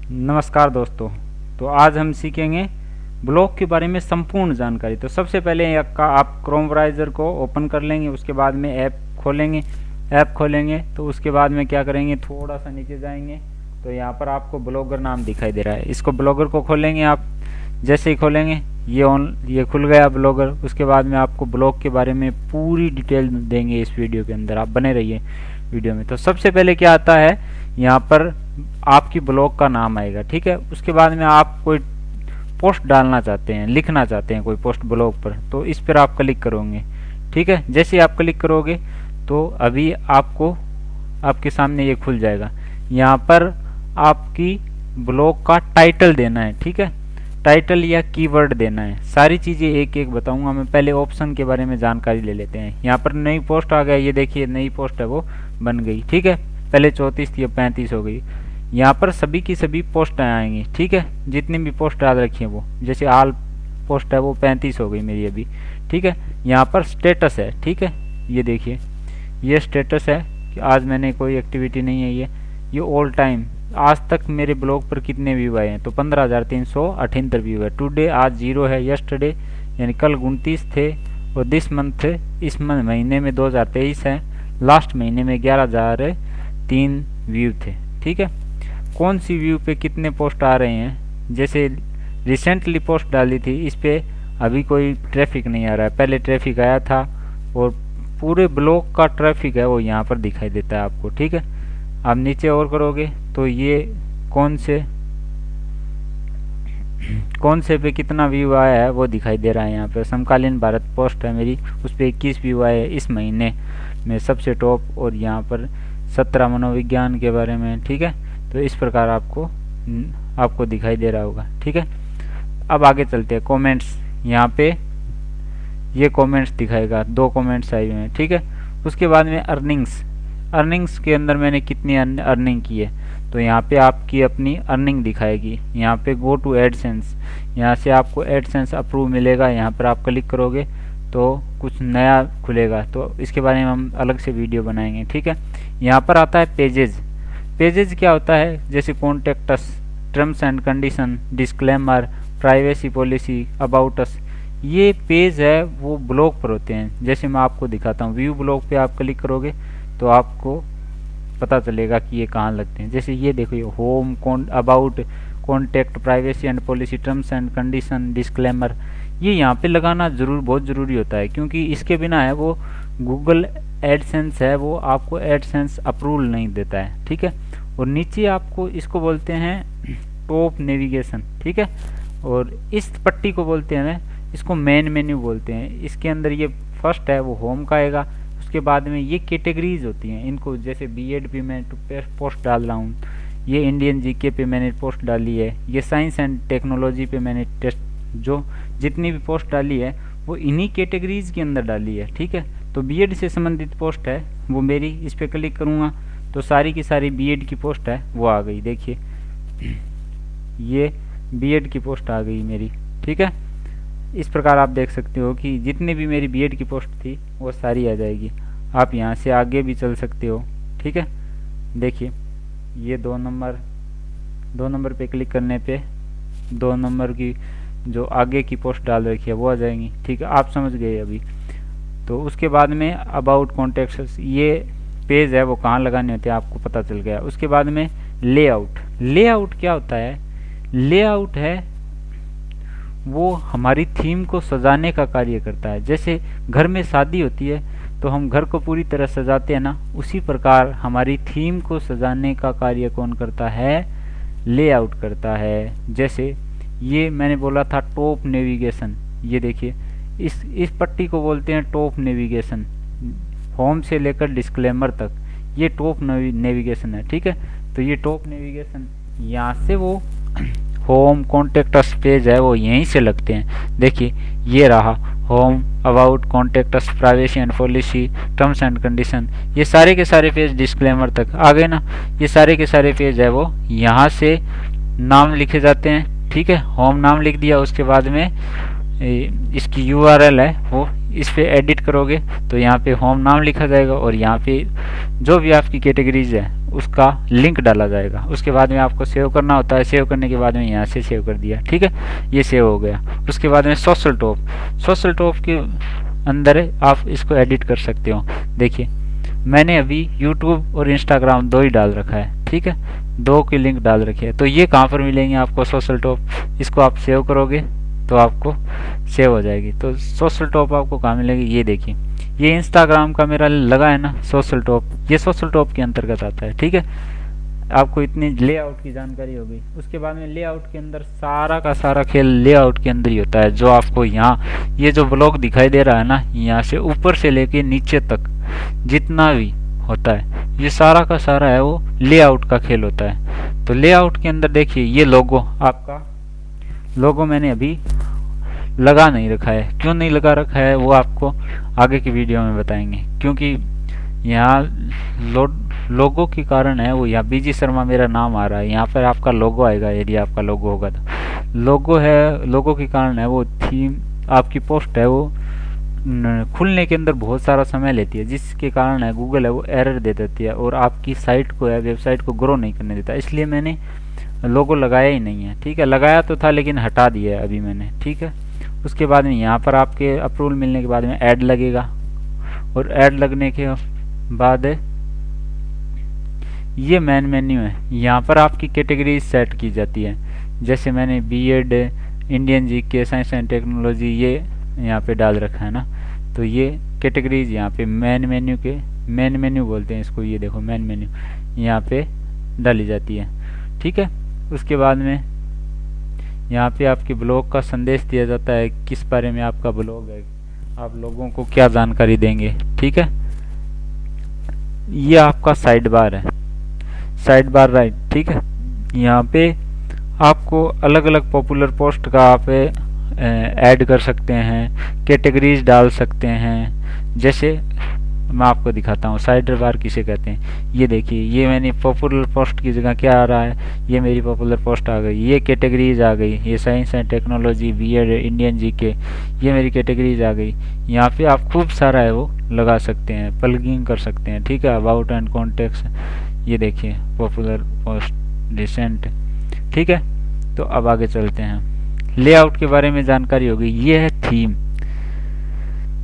नमस्कार दोस्तों। तो आज हम सीखेंगे ब्लॉग के बारे में संपूर्ण जानकारी। तो सबसे पहले आप क्रोम ब्राउज़र को ओपन कर लेंगे, उसके बाद में ऐप खोलेंगे तो उसके बाद में क्या करेंगे, थोड़ा सा नीचे जाएंगे तो यहाँ पर आपको ब्लॉगर नाम दिखाई दे रहा है। इसको ब्लॉगर को खोलेंगे आप। जैसे ही खोलेंगे ये खुल गया ब्लॉगर। उसके बाद में आपको ब्लॉग के बारे में पूरी डिटेल देंगे इस वीडियो के अंदर, आप बने रहिए वीडियो में। तो सबसे पहले क्या आता है, यहाँ पर आपकी ब्लॉग का नाम आएगा, ठीक है। उसके बाद में आप कोई पोस्ट डालना चाहते हैं, लिखना चाहते हैं कोई पोस्ट ब्लॉग पर, तो इस पर आप क्लिक करोगे, ठीक है। जैसे ही आप क्लिक करोगे तो अभी आपके सामने ये खुल जाएगा। यहाँ पर आपकी ब्लॉग का टाइटल देना है, ठीक है। टाइटल या कीवर्ड देना है। सारी चीज़ें एक एक बताऊंगा मैं। पहले ऑप्शन के बारे में जानकारी ले लेते हैं। यहाँ पर नई पोस्ट आ गया, ये देखिए नई पोस्ट है वो बन गई, ठीक है। पहले 34 थी, अब 35 हो गई। यहाँ पर सभी की सभी पोस्ट आएंगी, ठीक है। जितनी भी पोस्ट याद रखी है वो, जैसे आल पोस्ट है वो 35 हो गई मेरी अभी, ठीक है। यहाँ पर स्टेटस है, ठीक है। ये देखिए ये स्टेटस है कि आज मैंने कोई एक्टिविटी नहीं है। ये ऑल टाइम आज तक मेरे ब्लॉग पर कितने व्यू आए हैं, तो 15,378 व्यू है। टुडे आज 0 है, यस्टरडे यानी कल 29 थे, और दिस मंथ इस महीने में 2023 है, लास्ट महीने में 11,003 व्यू थे, ठीक है। कौन सी व्यू पे कितने पोस्ट आ रहे हैं, जैसे रिसेंटली पोस्ट डाली थी इस पे अभी कोई ट्रैफिक नहीं आ रहा है, पहले ट्रैफिक आया था, और पूरे ब्लॉग का ट्रैफिक है वो यहाँ पर दिखाई देता है आपको, ठीक है। आप नीचे और करोगे तो ये कौन से पे कितना व्यू आया है वो दिखाई दे रहा है। यहाँ पे समकालीन भारत पोस्ट है मेरी, उस पर 21 व्यू आए हैं इस महीने में सबसे टॉप, और यहाँ पर 17 मनोविज्ञान के बारे में, ठीक है। तो इस प्रकार आपको दिखाई दे रहा होगा, ठीक है। अब आगे चलते हैं। कमेंट्स, यहाँ पे ये कमेंट्स दिखाएगा, 2 कमेंट्स आए हुए हैं, ठीक है। उसके बाद में अर्निंग्स के अंदर मैंने कितनी अर्निंग की है, तो यहाँ पे आपकी अपनी अर्निंग दिखाएगी। यहाँ पे गो टू एडसेंस, यहाँ से आपको एडसेंस अप्रूव मिलेगा। यहाँ पर आप क्लिक करोगे तो कुछ नया खुलेगा, तो इसके बारे में हम अलग से वीडियो बनाएंगे, ठीक है। यहाँ पर आता है पेजेज क्या होता है, जैसे contact us, terms and condition, disclaimer, privacy policy, about us. ये पेज है वो ब्लॉग पर होते हैं। जैसे मैं आपको दिखाता हूँ, व्यू ब्लॉग पे आप क्लिक करोगे तो आपको पता चलेगा कि ये कहाँ लगते हैं। जैसे ये देखो, ये home, about, contact, privacy and policy, terms and condition, disclaimer, ये यहाँ पे लगाना बहुत ज़रूरी होता है, क्योंकि इसके बिना है वो गूगल एडसेंस है वो आपको एडसेंस अप्रूवल नहीं देता है, ठीक है। और नीचे आपको इसको बोलते हैं टॉप नेविगेशन, ठीक है। और इस पट्टी को बोलते हैं, इसको मेन मेन्यू बोलते हैं। इसके अंदर ये फर्स्ट है वो होम का आएगा। उसके बाद में ये कैटेगरीज होती हैं इनको, जैसे बीएड पे मैं पोस्ट डाल रहा हूँ, ये इंडियन जीके पे मैंने पोस्ट डाली है, ये साइंस एंड टेक्नोलॉजी पे मैंने जितनी भी पोस्ट डाली है वो इन्हीं कैटेगरीज के अंदर डाली है, ठीक है। तो बीएड से संबंधित पोस्ट है वो मेरी, इस पर क्लिक करूँगा तो सारी की सारी बीएड की पोस्ट है वो आ गई। देखिए ये बीएड की पोस्ट आ गई मेरी, ठीक है। इस प्रकार आप देख सकते हो कि जितनी भी मेरी बीएड की पोस्ट थी वो सारी आ जाएगी। आप यहाँ से आगे भी चल सकते हो, ठीक है। देखिए ये 2 नंबर पे क्लिक करने पे 2 नंबर की जो आगे की पोस्ट डाल रखी है वो आ जाएंगी, ठीक है। आप समझ गए अभी। तो उसके बाद में अबाउट कॉन्टेक्ट्स, ये पेज है वो कहाँ लगाने होते हैं आपको पता चल गया। उसके बाद में लेआउट क्या होता है, लेआउट है वो हमारी थीम को सजाने का कार्य करता है। जैसे घर में शादी होती है तो हम घर को पूरी तरह सजाते हैं ना, उसी प्रकार हमारी थीम को सजाने का कार्य कौन करता है, लेआउट करता है। जैसे ये मैंने बोला था टॉप नेविगेशन, ये देखिए इस पट्टी को बोलते हैं टॉप नेविगेशन, होम से लेकर डिस्क्लेमर तक ये टॉप नेविगेशन है, ठीक है। तो ये टॉप नेविगेशन यहाँ से वो होम, कॉन्टेक्ट अस पेज है वो यहीं से लगते हैं। देखिए ये रहा home, about, contact us, privacy and policy, terms and condition, ये सारे के सारे पेज डिस्क्लेमर तक आ गए ना। ये सारे के सारे पेज है वो यहाँ से नाम लिखे जाते हैं, ठीक है। होम नाम लिख दिया, उसके बाद में इसकी यूआरएल है वो इस पे एडिट करोगे तो यहाँ पे होम नाम लिखा जाएगा और यहाँ पे जो भी आपकी कैटेगरीज है उसका लिंक डाला जाएगा। उसके बाद में आपको सेव करना होता है। सेव करने के बाद में यहाँ से सेव कर दिया, ठीक है, ये सेव हो गया। उसके बाद में सोशल टॉप के अंदर आप इसको एडिट कर सकते हो। देखिए मैंने अभी यूट्यूब और इंस्टाग्राम दो ही डाल रखा है, ठीक है, दो की लिंक डाल रखी है। तो ये कहाँ पर मिलेंगे आपको सोशल टॉप, इसको आप सेव करोगे तो आपको सेव हो जाएगी। तो सोशल टॉप आपको कहाँ मिलेगी, ये देखिए, ये इंस्टाग्राम का मेरा लगा है ना सोशल टॉप, ये सोशल टॉप के अंतर्गत आता है, ठीक है। आपको इतनी लेआउट की जानकारी हो गई। उसके बाद में लेआउट के अंदर सारा का सारा खेल लेआउट के अंदर ही होता है। जो आपको यहाँ ये जो ब्लॉक दिखाई दे रहा है ना, यहाँ से ऊपर से लेके नीचे तक जितना भी होता है ये सारा का सारा है वो लेआउट का खेल होता है। तो लेआउट के अंदर देखिए ये लोगो, आपका लोगो मैंने अभी लगा नहीं रखा है। क्यों नहीं लगा रखा है वो आपको आगे की वीडियो में बताएंगे, क्योंकि यहाँ लोगो के कारण है वो, यहाँ बीजी शर्मा मेरा नाम आ रहा है, यहाँ पर आपका लोगो आएगा यदि आपका लोगो होगा तो। लोगो है, लोगो के कारण है वो थीम, आपकी पोस्ट है वो खुलने के अंदर बहुत सारा समय लेती है, जिसके कारण है गूगल है वो एरर दे देती है और आपकी साइट को है वेबसाइट को ग्रो नहीं करने देता। इसलिए मैंने लोगो लगाया ही नहीं है, ठीक है। लगाया तो था लेकिन हटा दिया है अभी मैंने, ठीक है। उसके बाद में यहाँ पर आपके अप्रूवल मिलने के बाद में ऐड लगेगा और ऐड लगने के बाद ये मेन मेन्यू है, यहाँ पर आपकी कैटेगरी सेट की जाती है। जैसे मैंने BEd, Indian GK, science and technology ये यहाँ पे डाल रखा है ना, तो ये कैटेगरीज यहाँ पे मेन मेन्यू बोलते हैं इसको, ये देखो मेन मेन्यू यहाँ पे डाली जाती है, ठीक है। उसके बाद में यहाँ पे आपके ब्लॉग का संदेश दिया जाता है, किस बारे में आपका ब्लॉग है, आप लोगों को क्या जानकारी देंगे, ठीक है। ये आपका साइड बार है, साइड बार राइट, ठीक है। यहाँ पे आपको अलग अलग पॉपुलर पोस्ट का आप ऐड कर सकते हैं, कैटेगरीज डाल सकते हैं। जैसे मैं आपको दिखाता हूँ साइड बार किसे कहते हैं। ये देखिए, ये मैंने पॉपुलर पोस्ट की जगह क्या आ रहा है, ये मेरी पॉपुलर पोस्ट आ गई, ये कैटेगरीज आ गई, ये science and technology, BEd, Indian GK, ये मेरी कैटेगरीज आ गई। यहाँ पे आप खूब सारा है वो लगा सकते हैं, प्लगिंग कर सकते हैं, ठीक है। अबाउट एंड कॉन्टेक्स्ट, ये देखिए पॉपुलर पोस्ट रिसेंट, ठीक है। तो अब आगे चलते हैं, लेआउट के बारे में जानकारी होगी। ये है थीम,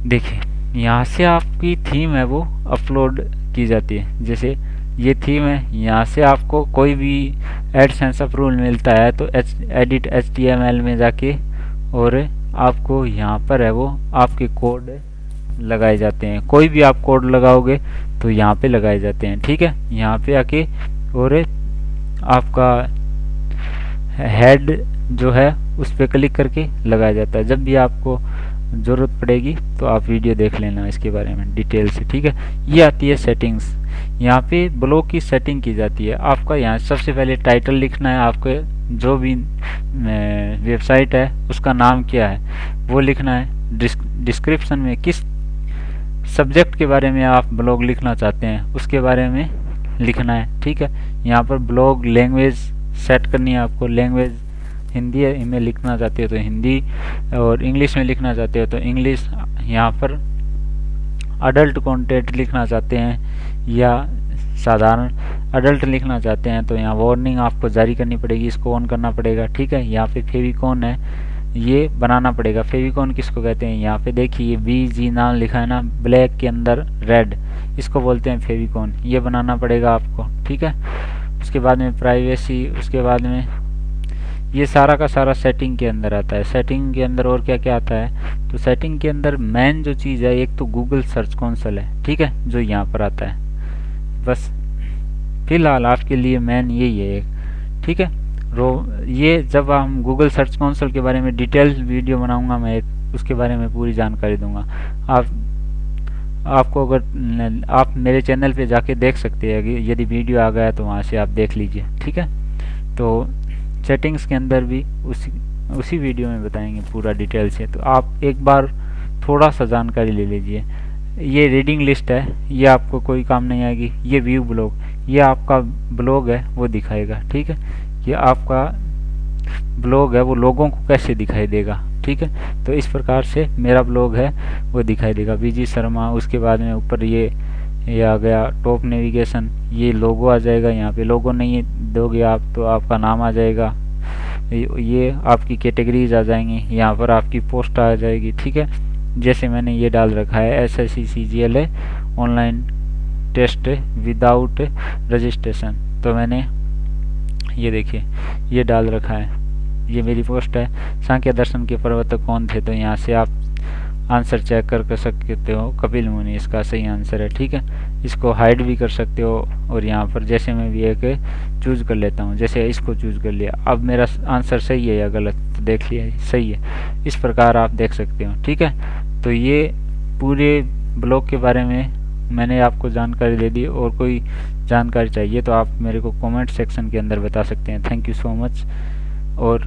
देखिए यहाँ से आपकी थीम है वो अपलोड की जाती है। जैसे ये थीम है, यहाँ से आपको कोई भी एडसेंस अप्रूवल मिलता है तो एडिट HTML में जाके और आपको यहाँ पर है वो आपके कोड लगाए जाते हैं। कोई भी आप कोड लगाओगे तो यहाँ पे लगाए जाते हैं, ठीक है। यहाँ पे आके और आपका हेड जो है उस पर क्लिक करके लगाया जाता है। जब भी आपको ज़रूरत पड़ेगी तो आप वीडियो देख लेना इसके बारे में डिटेल से, ठीक है। ये आती है सेटिंग्स, यहाँ पे ब्लॉग की सेटिंग की जाती है। आपका यहाँ सबसे पहले टाइटल लिखना है, आपके जो भी वेबसाइट है उसका नाम क्या है वो लिखना है। डिस्क्रिप्शन में किस सब्जेक्ट के बारे में आप ब्लॉग लिखना चाहते हैं उसके बारे में लिखना है, ठीक है। यहाँ पर ब्लॉग लैंग्वेज सेट करनी है आपको, लैंग्वेज हिंदी में लिखना चाहते हो तो हिंदी, और इंग्लिश में लिखना चाहते हो तो इंग्लिश। यहाँ पर अडल्ट कंटेंट लिखना चाहते हैं या साधारण अडल्ट लिखना चाहते हैं तो यहाँ वार्निंग आपको जारी करनी पड़ेगी, इसको ऑन करना पड़ेगा, ठीक है। यहाँ पे फेविकॉन है, ये बनाना पड़ेगा। फेविकॉन किसको कहते हैं, यहाँ पे देखिए BG नाम लिखा है ना, ब्लैक के अंदर रेड, इसको बोलते हैं फेविकॉन, ये बनाना पड़ेगा आपको, ठीक है। उसके बाद में प्राइवेसी, उसके बाद में ये सारा का सारा सेटिंग के अंदर आता है। सेटिंग के अंदर और क्या क्या आता है, तो सेटिंग के अंदर मेन जो चीज़ है एक तो गूगल सर्च कंसोल है, ठीक है, जो यहाँ पर आता है। बस फिलहाल आपके लिए मेन यही है एक, ठीक है। ये जब हम गूगल सर्च कंसोल के बारे में डिटेल वीडियो बनाऊंगा मैं एक, उसके बारे में पूरी जानकारी दूंगा। आपको अगर आप मेरे चैनल पे जाके देख सकते हैं, यदि वीडियो आ गया तो वहाँ से आप देख लीजिए, ठीक है। तो सेटिंग्स के अंदर भी उसी वीडियो में बताएंगे पूरा डिटेल से, तो आप एक बार थोड़ा सा जानकारी ले लीजिए। ये रीडिंग लिस्ट है, ये आपको कोई काम नहीं आएगी। ये व्यू ब्लॉग, ये आपका ब्लॉग है वो दिखाएगा, ठीक है। ये आपका ब्लॉग है वो लोगों को कैसे दिखाई देगा, ठीक है। तो इस प्रकार से मेरा ब्लॉग है वो दिखाई देगा, बीजी शर्मा। उसके बाद में ऊपर ये आ गया टॉप नेविगेशन, ये लोगो आ जाएगा। यहाँ पे लोगो नहीं दोगे आप तो आपका नाम आ जाएगा, ये आपकी कैटेगरीज आ जाएंगी, यहाँ पर आपकी पोस्ट आ जाएगी, ठीक है। जैसे मैंने ये डाल रखा है SSC CGL online test without registration, तो मैंने ये देखिए ये डाल रखा है, ये मेरी पोस्ट है। सांख्य दर्शन के प्रवर्तक कौन थे, तो यहाँ से आप आंसर चेक कर सकते हो, कपिल मुनि इसका सही आंसर है, ठीक है। इसको हाइड भी कर सकते हो, और यहाँ पर जैसे मैं भी एक चूज कर लेता हूँ, जैसे इसको चूज कर लिया, अब मेरा आंसर सही है या गलत, तो देख लिया सही है। इस प्रकार आप देख सकते हो, ठीक है। तो ये पूरे ब्लॉग के बारे में मैंने आपको जानकारी दे दी, और कोई जानकारी चाहिए तो आप मेरे को कमेंट सेक्शन के अंदर बता सकते हैं। Thank you so much. और